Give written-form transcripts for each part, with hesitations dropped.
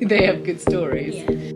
They have good stories. Yeah.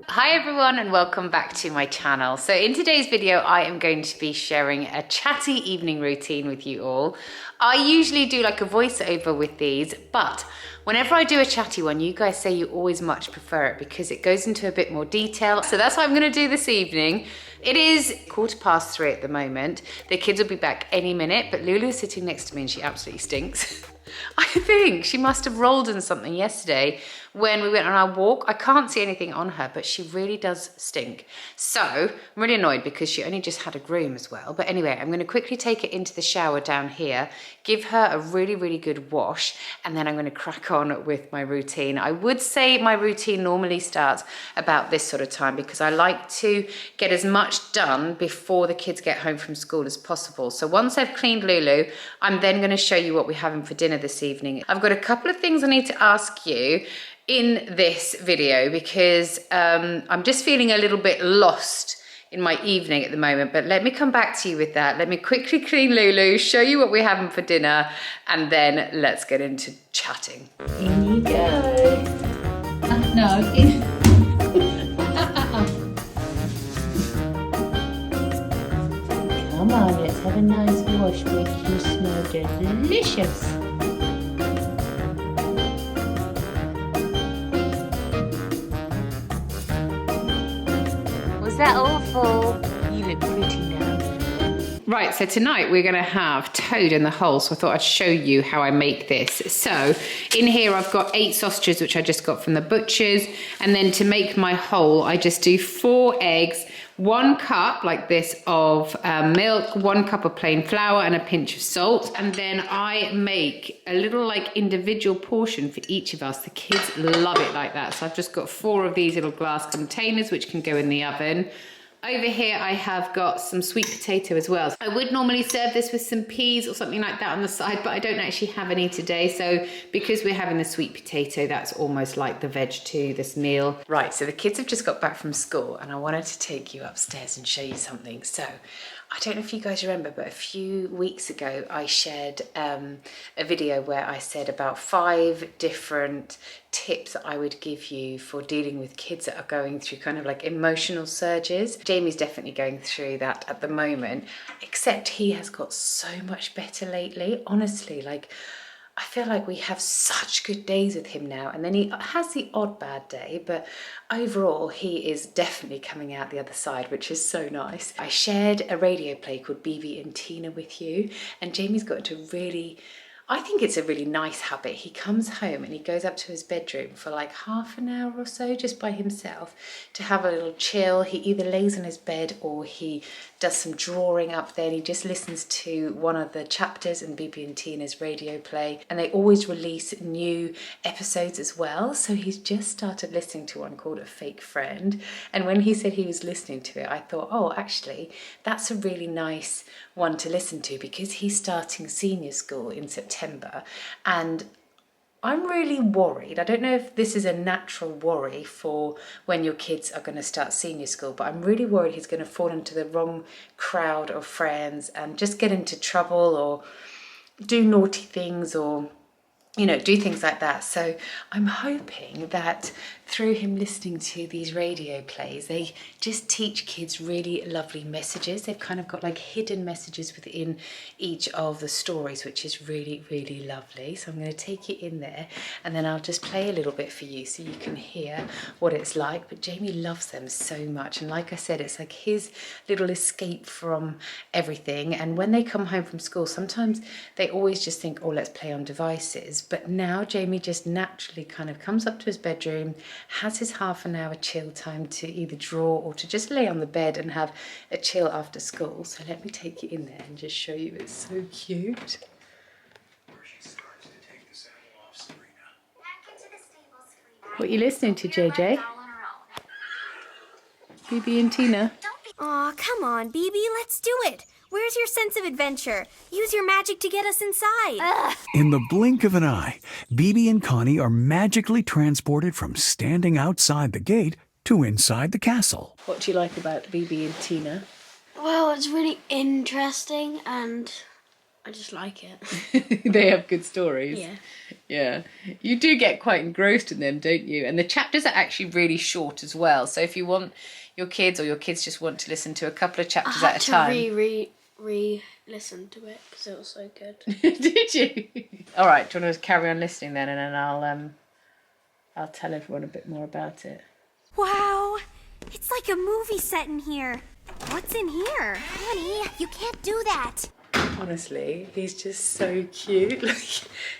Hi everyone and welcome back to my channel. So in today's video I am going to be sharing a chatty evening routine with you all. I usually do like a voiceover with these, but whenever I do a chatty one, you guys say you always much prefer it because it goes into a bit more detail. So that's what I'm going to do this evening. It is 3:15 at the moment. The kids will be back any minute, but Lulu's sitting next to me and she absolutely stinks. I think she must have rolled in something yesterday when we went on our walk. I can't see anything on her, but she really does stink. So I'm really annoyed because she only just had a groom as well. But anyway, I'm going to quickly take it into the shower down here, give her a really good wash, and then I'm going to crack on with my routine. I would say my routine normally starts about this sort of time because I like to get as much done before the kids get home from school as possible. So once I've cleaned Lulu, I'm then going to show you what we're having for dinner this evening. I've got a couple of things I need to ask you in this video because I'm just feeling a little bit lost in my evening at the moment, but let me come back to you with that. Let me quickly clean Lulu, show you what we're having for dinner, and then let's get into chatting. In you go. No. Come on, let's have a nice wash, make you smell delicious. Was that awful? You look pretty now. Right, so tonight we're gonna have toad in the hole, so I thought I'd show you how I make this. So in here I've got 8 sausages, which I just got from the butcher's, and then to make my hole, I just do 4 eggs, 1 cup like this of milk, 1 cup of plain flour and a pinch of salt. And then I make a little like individual portion for each of us. The kids love it like that. So I've just got 4 of these little glass containers which can go in the oven. Over here I have got some sweet potato as well. I would normally serve this with some peas or something like that on the side, but I don't actually have any today. So because we're having the sweet potato, that's almost like the veg to this meal. Right, so the kids have just got back from school and I wanted to take you upstairs and show you something. So I don't know if you guys remember, but a few weeks ago I shared a video where I said about 5 different tips that I would give you for dealing with kids that are going through kind of like emotional surges. Jamie's definitely going through that at the moment, except he has got so much better lately. Honestly, like I feel like we have such good days with him now, and then he has the odd bad day, but overall he is definitely coming out the other side, which is so nice. I shared a radio play called BB and Tina with you, and Jamie's got into really, I think it's a really nice habit. He comes home and he goes up to his bedroom for like half an hour or so just by himself to have a little chill. He either lays on his bed or he does some drawing up there, and he just listens to one of the chapters in BB and Tina's radio play, and they always release new episodes as well. So he's just started listening to one called A Fake Friend, and when he said he was listening to it, I thought, oh, actually that's a really nice one to listen to because he's starting senior school in September, and I'm really worried. I don't know if this is a natural worry for when your kids are going to start senior school, but I'm really worried he's going to fall into the wrong crowd of friends and just get into trouble or do naughty things or, you know, do things like that. So I'm hoping that through him listening to these radio plays, they just teach kids really lovely messages. They've kind of got like hidden messages within each of the stories, which is really lovely. So I'm going to take it in there and then I'll just play a little bit for you so you can hear what it's like. But Jamie loves them so much, and like I said, it's like his little escape from everything. And when they come home from school, sometimes they always just think, oh, let's play on devices. But now Jamie just naturally kind of comes up to his bedroom, has his half an hour chill time to either draw or to just lay on the bed and have a chill after school. So let me take you in there and just show you. It's so cute. What are you listening to, JJ? BB and Tina. Aw, come on, BB, let's do it. Where's your sense of adventure? Use your magic to get us inside. Ugh. In the blink of an eye, BB and Connie are magically transported from standing outside the gate to inside the castle. What do you like about BB and Tina? Well, it's really interesting and I just like it. They have good stories. Yeah. Yeah. You do get quite engrossed in them, don't you? And the chapters are actually really short as well. So if you want your kids, or your kids just want to listen to a couple of chapters at a time. I had to re-listen to it because it was so good. Did you? All right, do you want to carry on listening then, and then I'll tell everyone a bit more about it. Wow, it's like a movie set in here. What's in here? Honey, you can't do that. Honestly, he's just so cute. Like,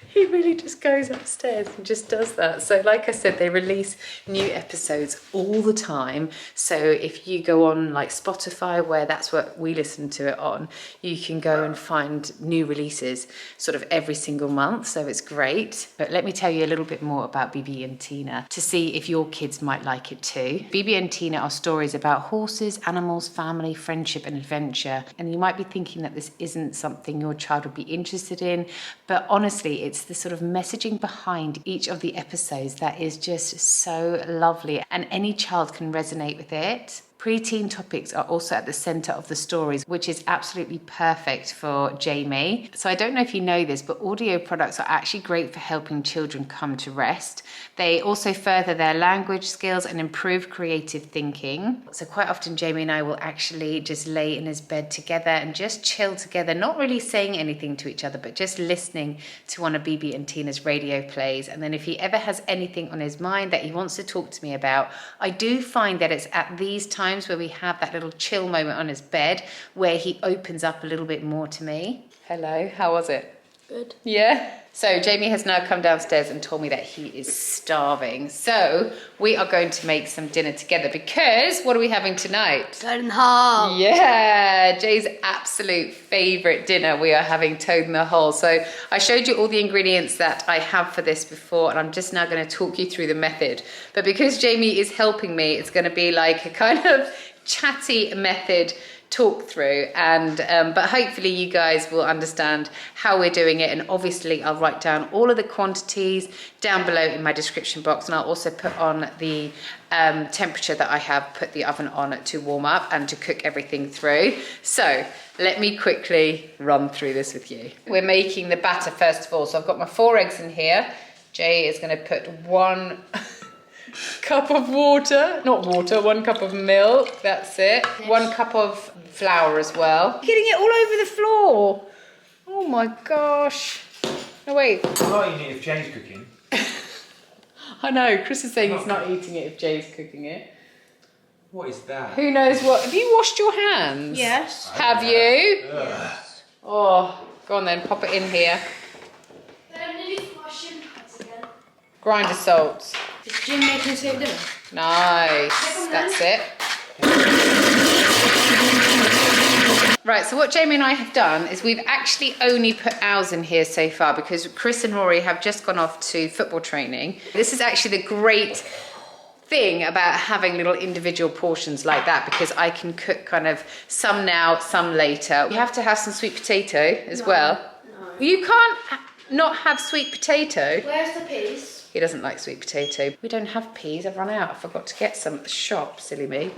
he really just goes upstairs and just does that. So like I said, they release new episodes all the time. So if you go on like Spotify, where that's what we listen to it on, you can go and find new releases sort of every single month. So it's great. But let me tell you a little bit more about Bibi and Tina to see if your kids might like it too. Bibi and Tina are stories about horses, animals, family, friendship and adventure. And you might be thinking that this isn't something your child would be interested in, but honestly, it's the sort of messaging behind each of the episodes that is just so lovely, and any child can resonate with it. Pre-teen topics are also at the centre of the stories, which is absolutely perfect for Jamie. So I don't know if you know this, but audio products are actually great for helping children come to rest. They also further their language skills and improve creative thinking. So quite often Jamie and I will actually just lay in his bed together and just chill together, not really saying anything to each other, but just listening to one of Bibi and Tina's radio plays. And then if he ever has anything on his mind that he wants to talk to me about, I do find that it's at these times where we have that little chill moment on his bed where he opens up a little bit more to me. Hello, how was it? Good. Yeah? So Jamie has now come downstairs and told me that he is starving. So we are going to make some dinner together because what are we having tonight? Toad in the hole. Yeah, Jay's absolute favourite dinner. We are having toad in the hole. So I showed you all the ingredients that I have for this before, and I'm just now going to talk you through the method. But because Jamie is helping me, it's going to be like a kind of chatty method talk through, and but hopefully you guys will understand how we're doing it, and obviously I'll write down all of the quantities down below in my description box, and I'll also put on the temperature that I have put the oven on to warm up and to cook everything through. So let me quickly run through this with you. We're making the batter first of all. So I've got my 4 eggs in here. Jay is going to put 1 cup of water, not water, 1 cup of milk, that's it. 1 cup of flour as well. Getting it all over the floor. Oh my gosh. No, wait. I'm not eating it if Jay's cooking. I know, Chris is saying he's not eating it if Jay's cooking it. What is that? Who knows what? Have you washed your hands? Yes. Have you? Ugh. Oh, go on then, pop it in here. Grinder salts. Is Jim making us dinner? Nice, that's it. Right, so what Jamie and I have done is we've actually only put ours in here so far because Chris and Rory have just gone off to football training. This is actually the great thing about having little individual portions like that, because I can cook kind of some now, some later. You have to have some sweet potato as well. No. You can't not have sweet potato. Where's the peas? He doesn't like sweet potato. We don't have peas, I've run out. I forgot to get some at the shop, silly me.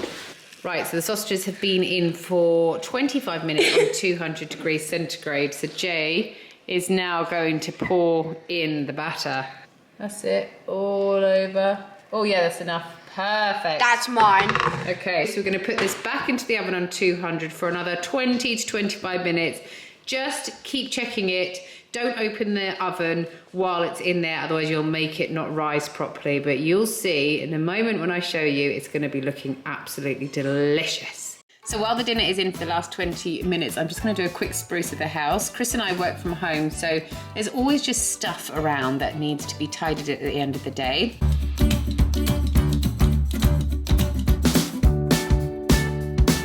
Right, so the sausages have been in for 25 minutes on 200 degrees centigrade. So Jay is now going to pour in the batter. That's it, all over. Oh yeah, that's enough. Perfect. That's mine. Okay, so we're going to put this back into the oven on 200 for another 20 to 25 minutes. Just keep checking it. Don't open the oven while it's in there, otherwise you'll make it not rise properly. But you'll see in a moment when I show you, it's going to be looking absolutely delicious. So while the dinner is in for the last 20 minutes, I'm just going to do a quick spruce of the house. Chris and I work from home, so there's always just stuff around that needs to be tidied at the end of the day.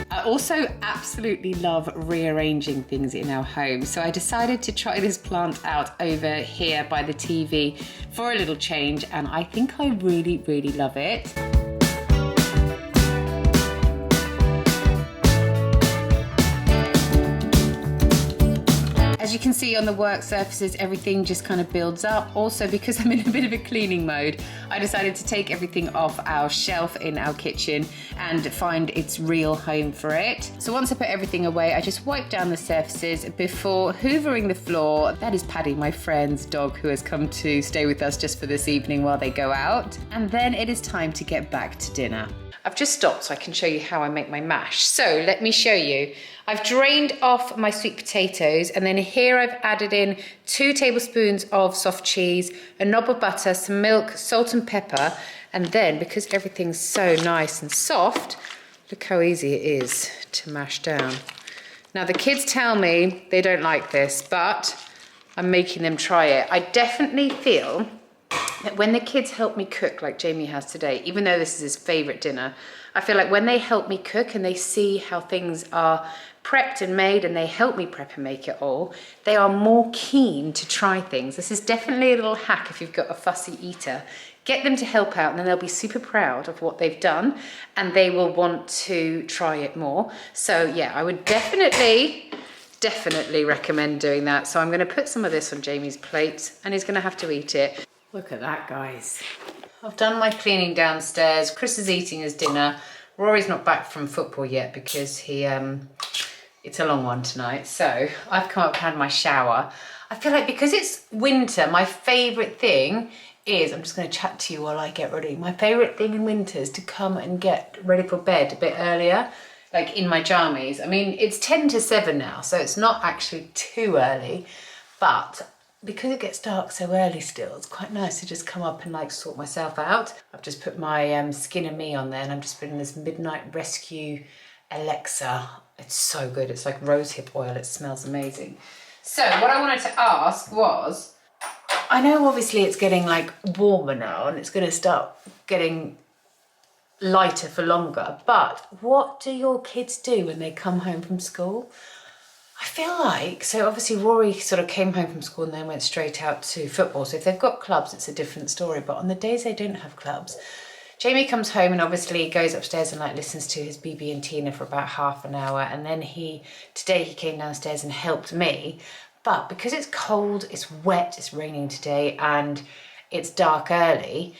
I also absolutely love rearranging things in our home, so I decided to try this plant out over here by the TV for a little change, and I think I really, really love it. As As you can see on the work surfaces, everything just kind of builds up. Also, because I'm in a bit of a cleaning mode, I decided to take everything off our shelf in our kitchen and find its real home for it. So once I put everything away, I just wipe down the surfaces before hoovering the floor. That is Paddy, my friend's dog, who has come to stay with us just for this evening while they go out. And then it is time to get back to dinner. I've just stopped so I can show you how I make my mash. So let me show you. I've drained off my sweet potatoes, and then here I've added in 2 tablespoons of soft cheese, a knob of butter, some milk, salt and pepper, and then because everything's so nice and soft, look how easy it is to mash down. Now the kids tell me they don't like this, but I'm making them try it. I definitely feel that when the kids help me cook like Jamie has today, even though this is his favourite dinner, I feel like when they help me cook and they see how things are prepped and made and they help me prep and make it all, they are more keen to try things. This is definitely a little hack if you've got a fussy eater. Get them to help out and then they'll be super proud of what they've done and they will want to try it more. So yeah, I would definitely recommend doing that. So I'm going to put some of this on Jamie's plate and he's going to have to eat it. Look at that, guys. I've done my cleaning downstairs. Chris is eating his dinner. Rory's not back from football yet because it's a long one tonight. So I've come up and had my shower. I feel like because it's winter, my favourite thing is, I'm just going to chat to you while I get ready. My favourite thing in winter is to come and get ready for bed a bit earlier, like in my jammies. I mean, it's 10 to 7 now, so it's not actually too early, but because it gets dark so early still, it's quite nice to just come up and like sort myself out. I've just put my Skin and Me on there and I'm just putting this Midnight Rescue Elixir. It's so good. It's like rosehip oil. It smells amazing. So what I wanted to ask was, I know obviously it's getting like warmer now and it's going to start getting lighter for longer, but what do your kids do when they come home from school? I feel like, so obviously Rory sort of came home from school and then went straight out to football. So if they've got clubs, it's a different story. But on the days they don't have clubs, Jamie comes home and obviously goes upstairs and like listens to his BB and Tina for about half an hour. And then today he came downstairs and helped me. But because it's cold, it's wet, it's raining today and it's dark early,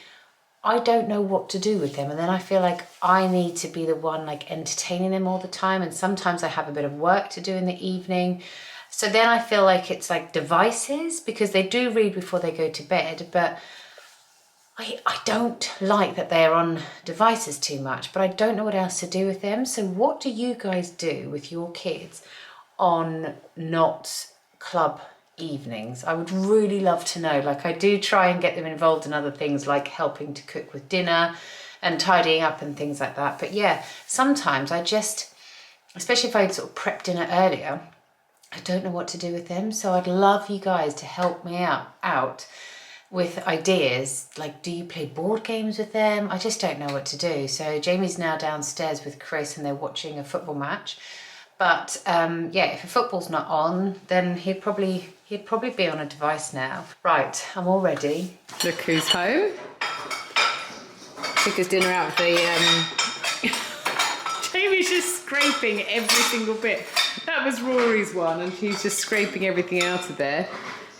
I don't know what to do with them. And then I feel like I need to be the one like entertaining them all the time. And sometimes I have a bit of work to do in the evening. So then I feel like it's like devices because they do read before they go to bed. But I don't like that they're on devices too much, but I don't know what else to do with them. So what do you guys do with your kids on not club evenings? I would really love to know. Like I do try and get them involved in other things like helping to cook with dinner and tidying up and things like that. But yeah, sometimes I just, especially if I sort of prep dinner earlier, I don't know what to do with them. So I'd love you guys to help me out with ideas. Like, do you play board games with them? I just don't know what to do. So Jamie's now downstairs with Chris and they're watching a football match. But yeah, if the football's not on, then he'd probably be on a device now. Right, I'm all ready. Look who's home. Took his dinner out of the... Jamie's just scraping every single bit. That was Rory's one, and he's just scraping everything out of there.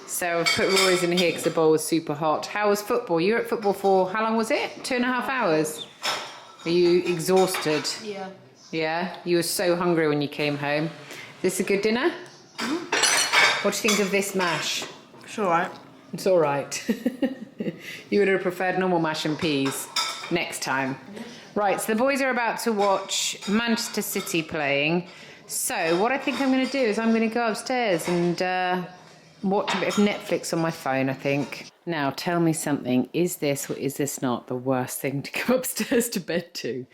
So I've put Rory's in here because the bowl was super hot. How was football? You were at football for, how long was it? 2.5 hours? Are you exhausted? Yeah. Yeah? You were so hungry when you came home. Is this a good dinner? Mm-hmm. What do you think of this mash? It's all right. It's all right. You would have preferred normal mash and peas next time. Right, so the boys are about to watch Manchester City playing. So what I think I'm going to do is I'm going to go upstairs and watch a bit of Netflix on my phone, I think. Now, tell me something. Is this or is this not the worst thing to come upstairs to bed to?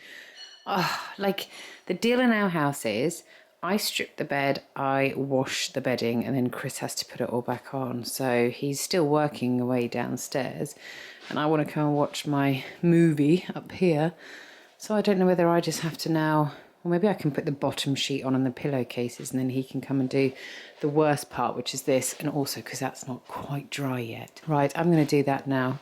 Oh, like, the deal in our house is I strip the bed, I wash the bedding, and then Chris has to put it all back on. So he's still working away downstairs, and I want to come and watch my movie up here. So I don't know whether I just have to now... Or maybe I can put the bottom sheet on and the pillowcases and then he can come and do the worst part, which is this. And also because that's not quite dry yet. Right, I'm going to do that now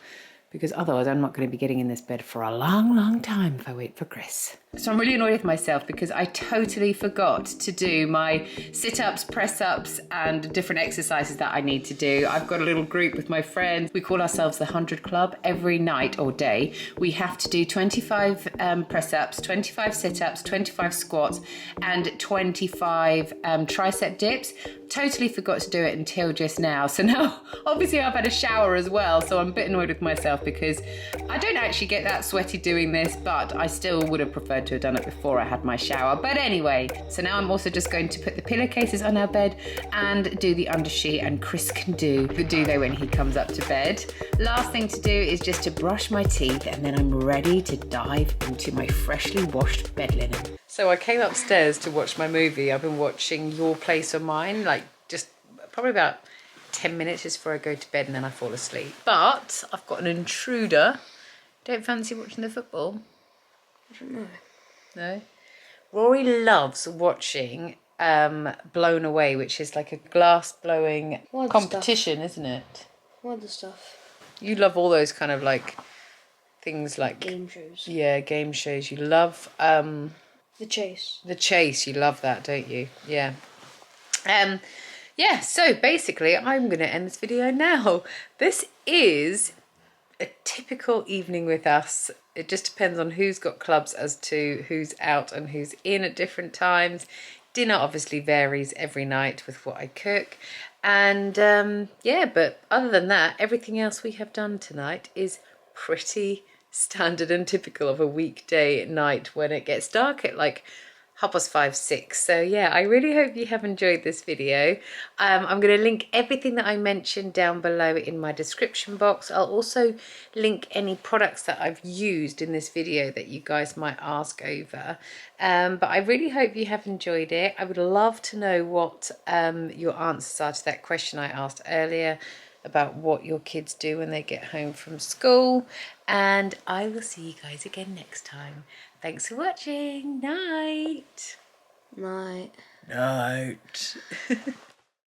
because otherwise I'm not going to be getting in this bed for a long, long time if I wait for Chris. So I'm really annoyed with myself because I totally forgot to do my sit-ups, press-ups and different exercises that I need to do. I've got a little group with my friends. We call ourselves the 100 Club. Every night or day we have to do 25 press-ups, 25 sit-ups, 25 squats and 25 tricep dips. Totally forgot to do it until just now. So now obviously I've had a shower as well, so I'm a bit annoyed with myself because I don't actually get that sweaty doing this, but I still would have preferred to have done it before I had my shower. But anyway, so now I'm also just going to put the pillowcases on our bed and do the undersheet, and Chris can do the duvet when he comes up to bed. Last thing to do is just to brush my teeth, and then I'm ready to dive into my freshly washed bed linen. So I came upstairs to watch my movie. I've been watching Your Place or Mine, like just probably about 10 minutes just before I go to bed, and then I fall asleep. But I've got an intruder. Don't fancy watching the football? I don't know. No? Rory loves watching Blown Away, which is like a glass blowing competition, isn't it? What other stuff? You love all those kind of like things like Game shows. Yeah, game shows. You love The Chase. The Chase. You love that, don't you? Yeah. Yeah, so basically I'm going to end this video now. This is a typical evening with us. It just depends on who's got clubs as to who's out and who's in at different times. Dinner obviously varies every night with what I cook. And yeah, but other than that, everything else we have done tonight is pretty standard and typical of a weekday night when it gets dark at like 5:30, 6. So yeah, I really hope you have enjoyed this video. I'm going to link everything that I mentioned down below in my description box. I'll also link any products that I've used in this video that you guys might ask over. But I really hope you have enjoyed it. I would love to know what your answers are to that question I asked earlier about what your kids do when they get home from school. And I will see you guys again next time. Thanks for watching. Night. Night. Night.